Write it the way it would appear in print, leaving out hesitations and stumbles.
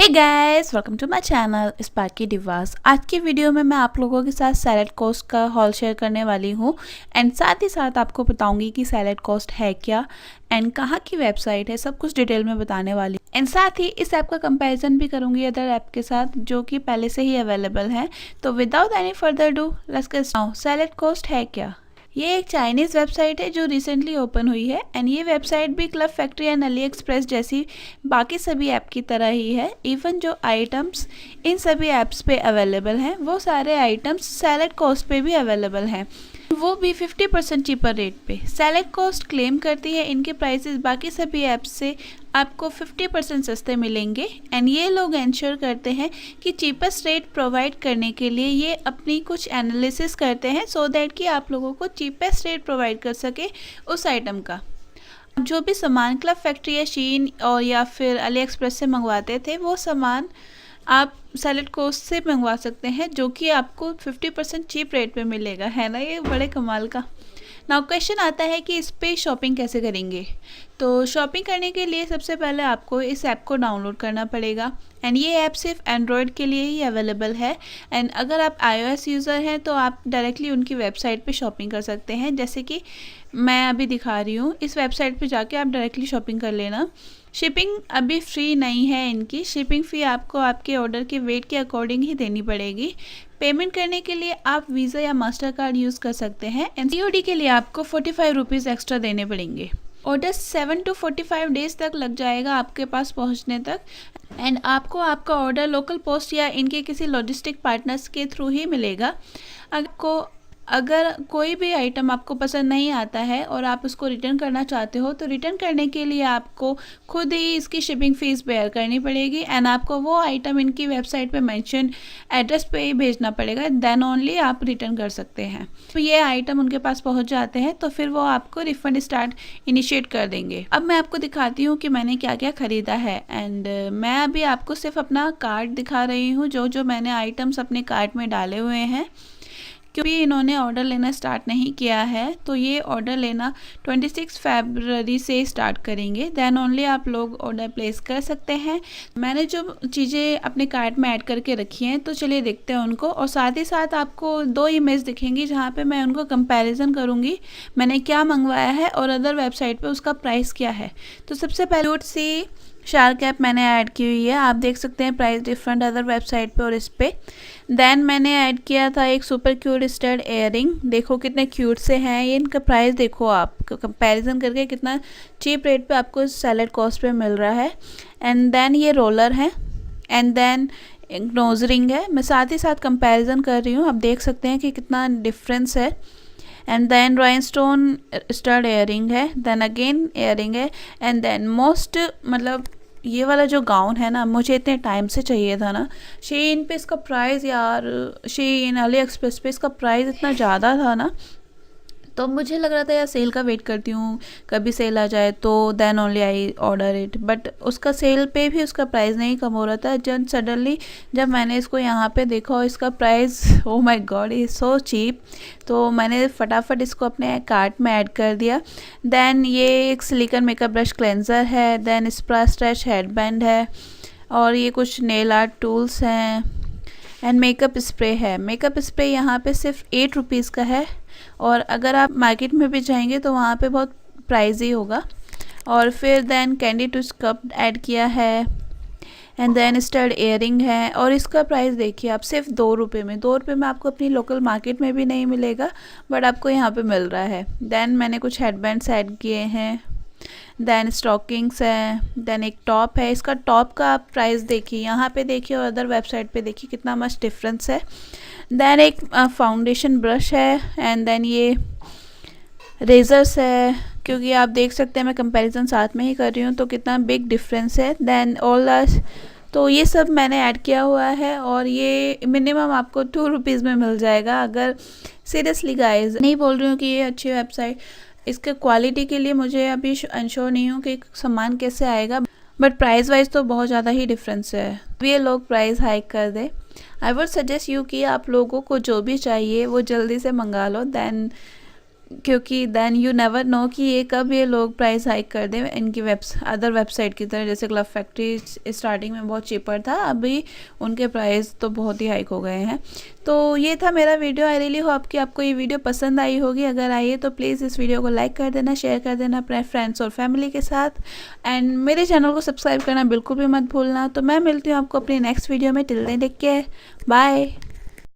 Hey guys, welcome to my channel Sparky Divas. आज की video में मैं आप लोगों के साथ सैलेड कॉस्ट का हॉल शेयर करने वाली हूँ एंड साथ ही साथ आपको बताऊंगी कि सैलेड कॉस्ट है क्या एंड कहाँ की वेबसाइट है, सब कुछ डिटेल में बताने वाली हूँ। एंड साथ ही इस ऐप का कंपैरिजन भी करूंगी अदर ऐप के साथ जो कि पहले से ही अवेलेबल है। तो without any further do let's get started. Salad cost है क्या? ये एक चाइनीज़ वेबसाइट है जो रिसेंटली ओपन हुई है एंड ये वेबसाइट भी club factory and Ali express जैसी बाकी सभी ऐप की तरह ही है। इवन जो आइटम्स इन सभी ऐप्स पे अवेलेबल हैं वो सारे आइटम्स सैलेड कॉस्ट पे भी अवेलेबल हैं, वो भी 50% चीपर रेट पे। सैलेड कॉस्ट क्लेम करती है इनके प्राइसेस बाकी सभी ऐप्स से आपको 50% सस्ते मिलेंगे एंड ये लोग इंश्योर करते हैं कि चीपेस्ट रेट प्रोवाइड करने के लिए ये अपनी कुछ एनालिसिस करते हैं सो दैट कि आप लोगों को चीपेस्ट रेट प्रोवाइड कर सके उस आइटम का। जो भी सामान क्लब फैक्ट्री या शीन और या फिर अली एक्सप्रेस से मंगवाते थे वो सामान आप सैलेड कॉस्ट से मंगवा सकते हैं जो कि आपको 50% चीप रेट पे मिलेगा। है ना, ये बड़े कमाल का। नाउ क्वेश्चन आता है कि इस पे शॉपिंग कैसे करेंगे। तो शॉपिंग करने के लिए सबसे पहले आपको इस ऐप को डाउनलोड करना पड़ेगा एंड ये ऐप सिर्फ एंड्रॉयड के लिए ही अवेलेबल है एंड अगर आप iOS यूज़र हैं तो आप डायरेक्टली उनकी वेबसाइट पे शॉपिंग कर सकते हैं, जैसे कि मैं अभी दिखा रही हूँ। इस वेबसाइट पे जाके आप डायरेक्टली शॉपिंग कर लेना। शिपिंग अभी फ्री नहीं है इनकी, शिपिंग फ़ी आपको आपके ऑर्डर के वेट के अकॉर्डिंग ही देनी पड़ेगी। पेमेंट करने के लिए आप वीज़ा या मास्टर कार्ड यूज़ कर सकते हैं एंड COD के लिए आपको 45 रुपीज़ एक्स्ट्रा देने पड़ेंगे। ऑर्डर 7 to 45 डेज़ तक लग जाएगा आपके पास पहुंचने तक एंड आपको आपका ऑर्डर लोकल पोस्ट या इनके किसी लॉजिस्टिक पार्टनर्स के थ्रू ही मिलेगा। अगर कोई भी आइटम आपको पसंद नहीं आता है और आप उसको रिटर्न करना चाहते हो तो रिटर्न करने के लिए आपको खुद ही इसकी शिपिंग फ़ीस बेयर करनी पड़ेगी एंड आपको वो आइटम इनकी वेबसाइट पे मेंशन एड्रेस पे ही भेजना पड़ेगा, देन ओनली आप रिटर्न कर सकते हैं। तो ये आइटम उनके पास पहुंच जाते हैं तो फिर वो आपको रिफ़ंड स्टार्ट इनिशिएट कर देंगे। अब मैं आपको दिखाती हूँ कि मैंने क्या क्या ख़रीदा है एंड मैं अभी आपको सिर्फ अपना कार्ट दिखा रही हूँ, जो मैंने आइटम्स अपने कार्ट में डाले हुए हैं। क्योंकि इन्होंने ऑर्डर लेना स्टार्ट नहीं किया है तो ये ऑर्डर लेना 26 फरवरी से स्टार्ट करेंगे, देन ओनली आप लोग ऑर्डर प्लेस कर सकते हैं। मैंने जो चीज़ें अपने कार्ट में ऐड करके रखी हैं तो चलिए देखते हैं उनको, और साथ ही साथ आपको 2 इमेज दिखेंगी जहाँ पे मैं उनको कंपैरिजन करूँगी मैंने क्या मंगवाया है और अदर वेबसाइट पे उसका प्राइस क्या है। तो सबसे पहले क्यूट सी शार्क कैप मैंने ऐड की हुई है, आप देख सकते हैं प्राइस डिफरेंट अदर वेबसाइट पे और इस पे। देन मैंने ऐड किया था एक सुपर क्यूट स्टड एयरिंग, देखो कितने क्यूट से हैं ये, इनका प्राइस देखो आप कंपैरिजन करके कितना चीप रेट पे आपको सैलेड कॉस्ट पे मिल रहा है। एंड देन ये रोलर है एंड देन एक नोज रिंग है, मैं साथ ही साथ कंपैरिजन कर रही हूँ, आप देख सकते हैं कि कितना डिफरेंस है। And then rhinestone stud earring है, देन अगेन एयरिंग है एंड देन मोस्ट मतलब ये वाला जो गाउन है ना, मुझे इतने टाइम से चाहिए था ना। शेन पे इसका प्राइस यार, शेन अली एक्सप्रेस पे इसका प्राइस इतना ज़्यादा था ना, तो मुझे लग रहा था यार सेल का वेट करती हूँ कभी सेल आ जाए तो then only I order it, but उसका सेल पे भी उसका प्राइस नहीं कम हो रहा था। सडनली जब मैंने इसको यहाँ पे देखा और इसका price oh my god is so cheap, तो मैंने फटाफट इसको अपने कार्ट में ऐड कर दिया। देन ये एक सिलिकॉन मेकअप ब्रश क्लेंजर है, देन स्प्रा स्ट्रेच हेडबैंड है और ये कुछ नेल आर्ट टूल्स हैं एंड मेकअप स्प्रे है। मेकअप स्प्रे यहाँ पे सिर्फ 8 रुपीज़ का है और अगर आप मार्केट में भी जाएंगे तो वहाँ पे बहुत प्राइस ही होगा। और फिर then candy tooth cup add किया है एंड देन स्टड एयरिंग है और इसका प्राइस देखिए आप सिर्फ 2 रुपये में। 2 रुपये में आपको अपनी लोकल मार्केट में भी नहीं मिलेगा बट आपको यहाँ पे मिल रहा है। देन मैंने कुछ हेडबैंड्स ऐड किए हैं, देन स्टॉकिंग्स है, देन एक टॉप है। इसका टॉप का आप प्राइस देखिए यहाँ पे देखिए और अदर वेबसाइट पे देखिए कितना मच डिफरेंस है। देन एक फाउंडेशन ब्रश है एंड देन ये रेजर्स है, क्योंकि आप देख सकते हैं मैं कंपैरिजन साथ में ही कर रही हूँ तो कितना बिग डिफरेंस है। देन ऑल तो ये सब मैंने ऐड किया हुआ है और ये मिनिमम आपको 2 रुपीज़ में मिल जाएगा। अगर सीरियसली गाइज नहीं बोल रही हूँ कि ये अच्छी वेबसाइट, इसके क्वालिटी के लिए मुझे अभी अनश्योर नहीं हूँ कि सामान कैसे आएगा, बट प्राइस वाइज तो बहुत ज़्यादा ही डिफरेंस है। ये लोग प्राइस हाइक कर दे। आई वुड सजेस्ट यू कि आप लोगों को जो भी चाहिए वो जल्दी से मंगा लो, देन क्योंकि देन यू नेवर नो कि ये कब ये लोग प्राइस हाइक कर दें इनकी अदर वेबसाइट की तरह। जैसे क्लब फैक्ट्री स्टार्टिंग में बहुत चीपर था, अभी उनके प्राइस तो बहुत ही हाइक हो गए हैं। तो ये था मेरा वीडियो। आई रियली होप कि आपको ये वीडियो पसंद आई होगी। अगर आई है तो प्लीज़ इस वीडियो को लाइक कर देना, शेयर कर देना अपने फ्रेंड्स और फैमिली के साथ, एंड मेरे चैनल को सब्सक्राइब करना बिल्कुल भी मत भूलना। तो मैं मिलती हूँ आपको अपनी नेक्स्ट वीडियो में। Till then take care, bye.